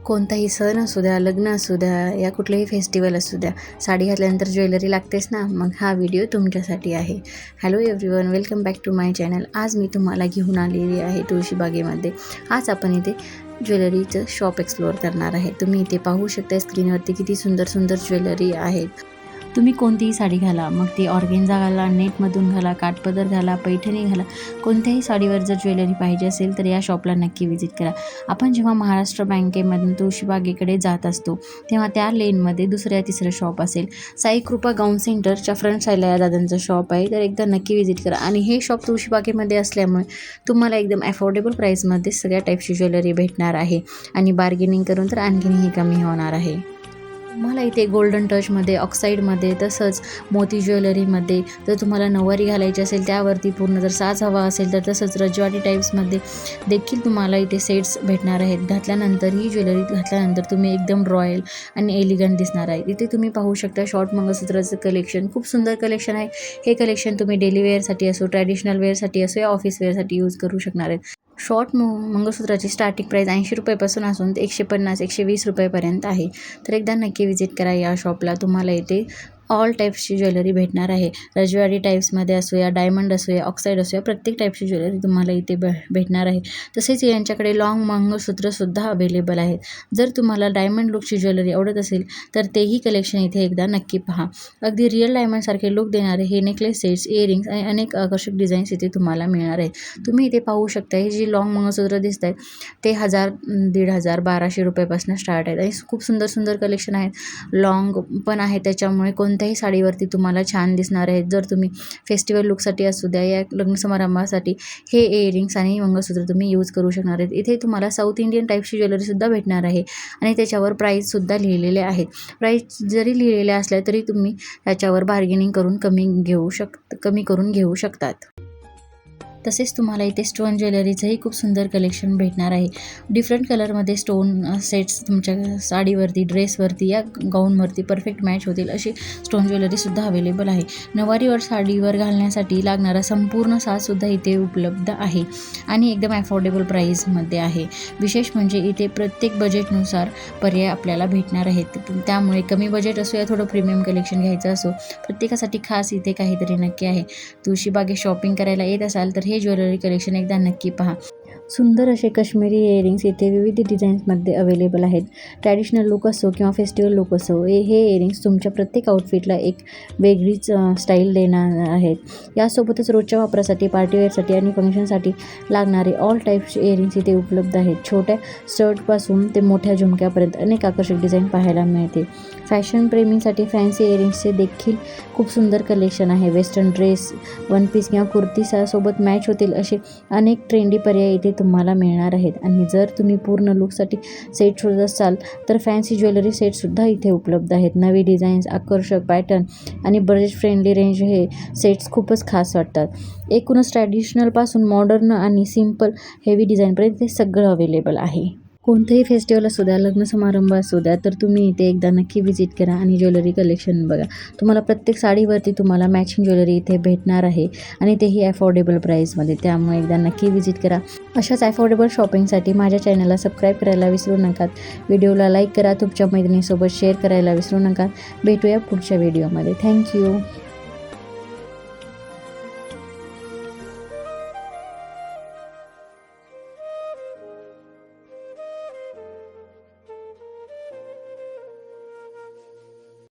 कोणताही सण असू द्या, लग्न असू द्या या कुठलेही फेस्टिवल असू द्या, साडी घातल्यानंतर ज्वेलरी लागतेच ना. मग हा व्हिडिओ तुमच्यासाठी आहे. Hello everyone, welcome back to my channel. आज मी तुम्हाला घेऊन आलेली आहे तुळशीबागेमध्ये. आज आपण इथे ज्वेलरीचं शॉप एक्सप्लोअर करणार आहे. तुम्ही इथे पाहू शकता स्क्रीनवरती किती सुंदर सुंदर ज्वेलरी आहेत. तुम्ही कोणतीही साडी घाला, मग ती ऑर्गेन्झा घाला, नेटमधून घाला, काठपदर घाला, पैठणी घाला, कोणत्याही साडीवर जर ज्वेलरी पाहिजे असेल तर या शॉपला नक्की व्हिजिट करा. आपण जेव्हा महाराष्ट्र बँकेमधून तुळशीबागेकडे जात असतो तेव्हा त्या लेनमध्ये तिसरं शॉप असेल. साई कृपा गाऊन सेंटरच्या फ्रंट साईडला या दादांचं शॉप आहे, तर एकदा नक्की व्हिजिट करा. आणि हे शॉप तुळशीबागेमध्ये असल्यामुळे तुम्हाला एकदम अफोर्डेबल प्राईसमध्ये सगळ्या टाईपची ज्वेलरी भेटणार आहे आणि बार्गेनिंग करून तर आणखीनही कमी होणार आहे. तुम्हाला इथे गोल्डन टचमध्ये, ऑक्साईडमध्ये, तसंच मोती ज्वेलरीमध्ये जर तुम्हाला नऊवारी घालायची असेल त्यावरती पूर्ण जर साज हवा असेल तर तसंच रजवाडी टाईप्समध्ये देखील तुम्हाला इथे सेट्स भेटणार आहेत. घातल्यानंतर ही ज्वेलरी घातल्यानंतर तुम्ही एकदम रॉयल आणि एलिगंट दिसणार आहे. इथे तुम्ही पाहू शकता शॉर्ट मंगळसूत्राचं कलेक्शन, खूप सुंदर कलेक्शन आहे. हे कलेक्शन तुम्ही डेली वेअरसाठी असो, ट्रॅडिशनल वेअरसाठी असो या ऑफिस वेअरसाठी यूज करू शकणार आहेत. शॉर्ट मंगळसूत्राची स्टार्टिंग प्राईस 80 रुपयापासून असून ते 150-120 रुपयापर्यंत आहे. तर एकदा नक्की व्हिजिट करा या शॉपला. तुम्हाला इथे ऑल टाईप्सची ज्वेलरी भेटणार आहे. रजवाडी टाईप्समध्ये असो या, डायमंड असो या, ऑक्साईड असो या, प्रत्येक टाईपची ज्वेलरी तुम्हाला इथे भेटणार आहे. तसेच यांच्याकडे लॉंग मंगळसूत्रसुद्धा अवेलेबल आहेत. जर तुम्हाला डायमंड लुकची ज्वेलरी आवडत असेल तर तेही कलेक्शन इथे एकदा नक्की पहा. अगदी रिअल डायमंडसारखे लुक देणारे हे नेकलेस सेट्स, इयरिंग्स आणि अनेक आकर्षक डिझाईन्स इथे तुम्हाला मिळणार आहेत. तुम्ही इथे पाहू शकता ही जी लॉंग मंगळसूत्र दिसत आहेत ते 1000, 1500, 1200 रुपयापासून स्टार्ट आहेत. आणि खूप सुंदर सुंदर कलेक्शन आहेत. लॉंग पण आहे, त्याच्यामुळे कोणत्याही साडीवरती तुम्हाला छान दिसणार आहेत. जर तुम्ही फेस्टिवल लुकसाठी असू द्या या लग्न समारंभासाठी हे इयरिंग्स आणि मंगळसूत्र तुम्ही यूज करू शकणार आहेत. इथे तुम्हाला साऊथ इंडियन टाईपची ज्वेलरीसुद्धा भेटणार आहे आणि त्याच्यावर प्राईससुद्धा लिहिलेले आहेत. प्राईस जरी लिहिलेल्या असल्या तरी तुम्ही त्याच्यावर बार्गेनिंग करून कमी करून घेऊ शकतात. तसेच तुम्हाला इथे स्टोन ज्वेलरीचंही खूप सुंदर कलेक्शन भेटणार आहे. डिफरंट कलरमध्ये स्टोन सेट्स तुमच्या साडीवरती, ड्रेसवरती या गाऊनवरती परफेक्ट मॅच होतील अशी स्टोन ज्वेलरीसुद्धा अवेलेबल आहे. नऊवारीवर साडीवर घालण्यासाठी लागणारा संपूर्ण साजसुद्धा इथे उपलब्ध आहे आणि एकदम अफोर्डेबल प्राईसमध्ये आहे. विशेष म्हणजे इथे प्रत्येक बजेटनुसार पर्याय आपल्याला भेटणार आहेत. त्यामुळे कमी बजेट असो या थोडं प्रीमियम कलेक्शन घ्यायचं असो, प्रत्येकासाठी खास इथे काहीतरी नक्की आहे. तुळशीबागेत शॉपिंग करायला येत असाल तर हे ज्वेलरी कलेक्शन एकदा नक्की पहा. सुंदर असे काश्मीरी इयरिंग्स इथे विविध डिझाईन्समध्ये अवेलेबल आहेत. ट्रॅडिशनल लुक असो किंवा फेस्टिवल लुक असो, हे इयरिंग्स तुमच्या प्रत्येक आउटफिटला एक वेगळीच स्टाईल देणार आहेत. यासोबतच रोजच्या वापरासाठी, पार्टीवेअरसाठी आणि फंक्शनसाठी लागणारे ऑल टाईप्सचे इयरिंग्स इथे उपलब्ध आहेत. छोट्या स्टडपासून ते मोठ्या झुमक्यापर्यंत अनेक आकर्षक डिझाईन पाहायला मिळते. फॅशन प्रेमींसाठी फॅन्सी इयरिंग्सचे देखील खूप सुंदर कलेक्शन आहे. वेस्टर्न ड्रेस, वन पीस किंवा कुर्तीसोबत मॅच होतील असे अनेक ट्रेंडी पर्याय इथे तुम्हाला मिळणार आहेत. आणि जर तुम्ही पूर्ण लुकसाठी सेट शोधत असाल तर फॅन्सी ज्वेलरी सेटसुद्धा इथे उपलब्ध आहेत. नवी डिझाईन्स, आकर्षक पॅटर्न आणि बजेट फ्रेंडली रेंज हे सेट्स खूपच खास वाटतात. एकूणच ट्रॅडिशनलपासून मॉडर्न आणि सिम्पल हेवी डिझाईनपर्यंत ते सगळं अवेलेबल आहे. कोणतंही फेस्टिवल असू द्या, लग्न समारंभ असू द्या, तर तुम्ही इथे एकदा नक्की व्हिजिट करा आणि ज्वेलरी कलेक्शन बघा. तुम्हाला प्रत्येक साडीवरती तुम्हाला मॅचिंग ज्वेलरी इथे भेटणार आहे आणि तेही अफोर्डेबल प्राईसमध्ये. त्यामुळे एकदा नक्की व्हिजिट करा. अशाच अफोर्डेबल शॉपिंगसाठी माझ्या चॅनलला सबस्क्राईब करायला विसरू नका. व्हिडिओला लाईक करा, तुमच्या मैत्रिणीसोबत शेअर करायला विसरू नका. भेटूया पुढच्या व्हिडिओमध्ये. थँक्यू.